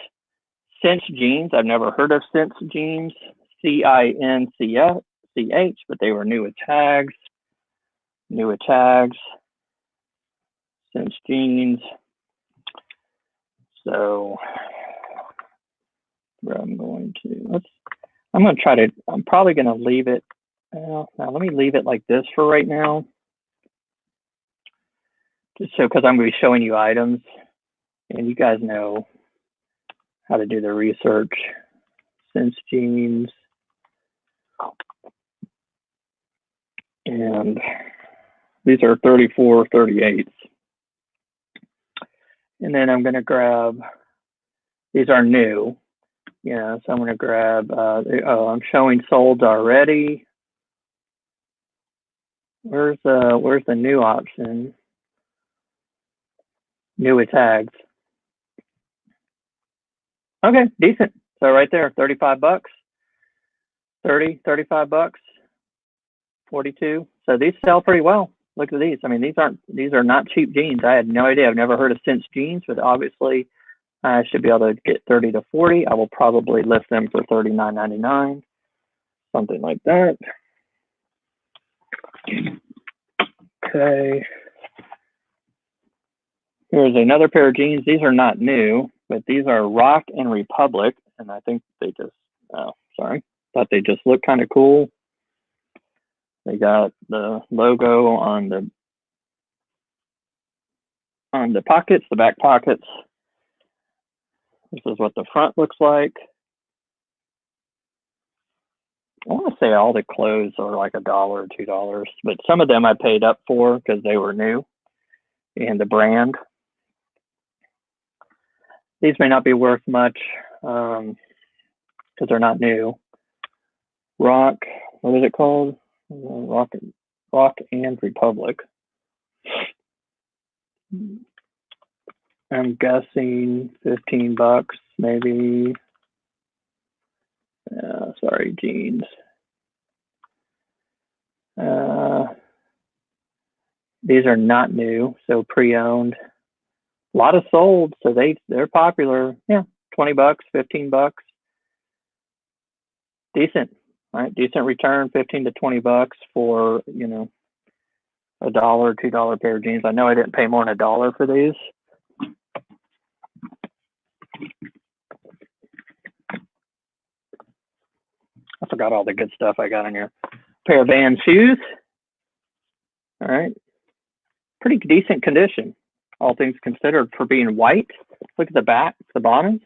Cinch jeans. I've never heard of Cinch jeans, CINCH, but they were Newa tags. Newa tags, Cinch jeans. So I'm going to try to, I'm probably going to leave it. Now let me leave it like this for right now. Just so, because I'm going to be showing you items and you guys know how to do the research. Cinch jeans. And these are 34, 38s. And then I'm going to grab, these are new. Yeah, so I'm going to grab, I'm showing solds already. Where's the new option? Newa tags. Okay, decent. So right there, 35 bucks, 30, 35 bucks, 42. So these sell pretty well. Look at these. I mean, these are not cheap jeans. I had no idea. I've never heard of Cinch jeans, but obviously I should be able to get 30 to 40. I will probably list them for $39.99, something like that. Okay. Here's another pair of jeans. These are not new, but these are Rock and Republic, and I think they just, thought they just look kind of cool. They got the logo on the pockets, the back pockets. This is what the front looks like. I want to say all the clothes are like $1 or $2, but some of them I paid up for because they were new and the brand. These may not be worth much because they're not new. Rock, what is it called? Rock and Republic. I'm guessing $15, maybe. Sorry, jeans. These are not new, so pre-owned. A lot of sold, so they're popular. Yeah, $20, $15. Decent, right? Decent return, 15 to $20 for, you know, $1, $2 pair of jeans. I know I didn't pay more than $1 for these. I forgot all the good stuff I got in here. Pair of Vans shoes. All right. Pretty decent condition, all things considered, for being white. Look at the back, the bottoms.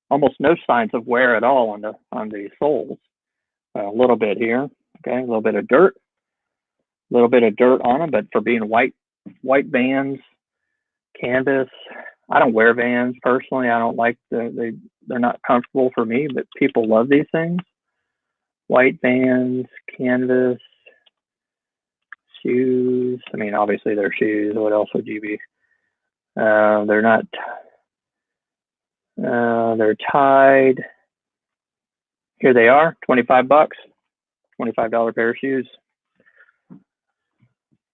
Almost no signs of wear at all on the soles. A little bit here, okay, a little bit of dirt. A little bit of dirt on them, but for being white Vans, canvas. I don't wear Vans personally. I don't like they're not comfortable for me, but people love these things. White Vans, canvas, shoes. I mean, obviously they're shoes. What else would you be? They're not. They're tied. Here they are, $25, $25 pair of shoes.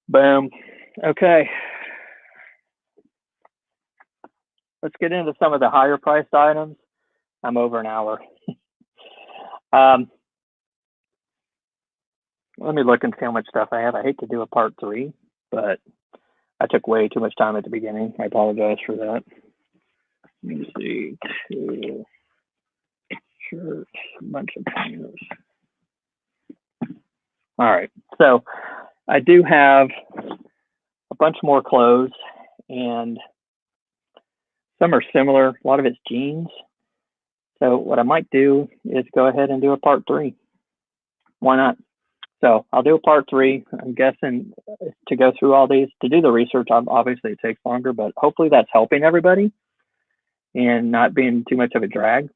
Boom. Okay. Let's get into some of the higher priced items. I'm over an hour. Let me look and see how much stuff I have. I hate to do a part 3, but I took way too much time at the beginning. I apologize for that. Let me see. 2 shirts, a bunch of pants. All right. So I do have a bunch more clothes, and some are similar. A lot of it's jeans. So what I might do is go ahead and do a part 3. Why not? So I'll do a part 3. I'm guessing to go through all these, to do the research, obviously it takes longer, but hopefully that's helping everybody and not being too much of a drag.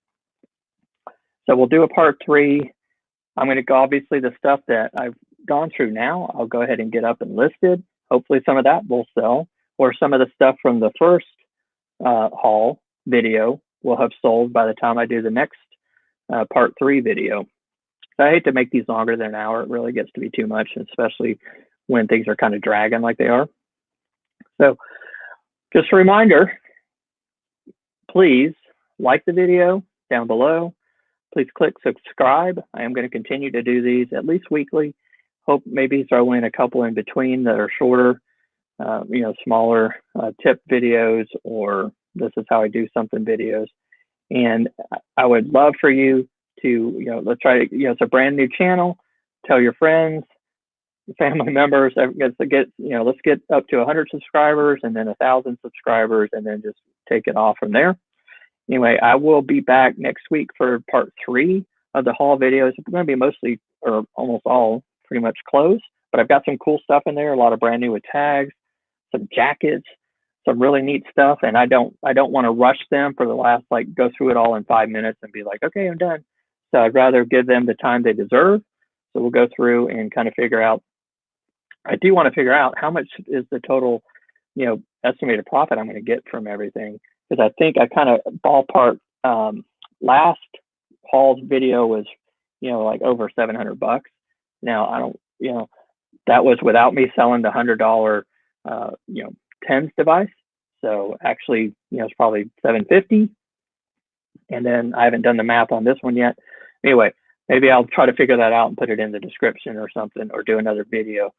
So we'll do a part 3. I'm going to go, obviously, the stuff that I've gone through now, I'll go ahead and get up and listed. Hopefully some of that will sell, or some of the stuff from the first haul video will have sold by the time I do the next part 3 video. So I hate to make these longer than an hour. It really gets to be too much, especially when things are kind of dragging like they are. So just a reminder, please like the video down below. Please click subscribe. I am going to continue to do these at least weekly. Hope maybe throw in a couple in between that are shorter, smaller tip videos, or this is how I do something videos. And I would love for you to, let's try to, it's a brand new channel. Tell your friends, family members, let's get up to 100 subscribers and then 1,000 subscribers, and then just take it off from there. Anyway, I will be back next week for part 3 of the haul videos. It's going to be mostly, or almost all, pretty much clothes, but I've got some cool stuff in there, a lot of brand new with tags, some jackets, some really neat stuff, and I don't want to rush them for the last, go through it all in 5 minutes and be like, okay, I'm done. So I'd rather give them the time they deserve. So we'll go through and kind of figure out, I do want to figure out how much is the total, estimated profit I'm going to get from everything. Because I think I kind of ballpark, last haul's video was, over $700. Now I don't, that was without me selling the $100, TENS device. So actually, it's probably $750. And then I haven't done the math on this one yet. Anyway, maybe I'll try to figure that out and put it in the description or something, or do another video.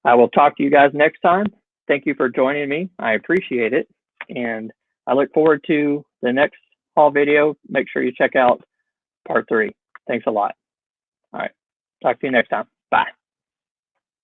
I will talk to you guys next time. Thank you for joining me. I appreciate it. And I look forward to the next haul video. Make sure you check out part 3. Thanks a lot. All right. Talk to you next time. Bye.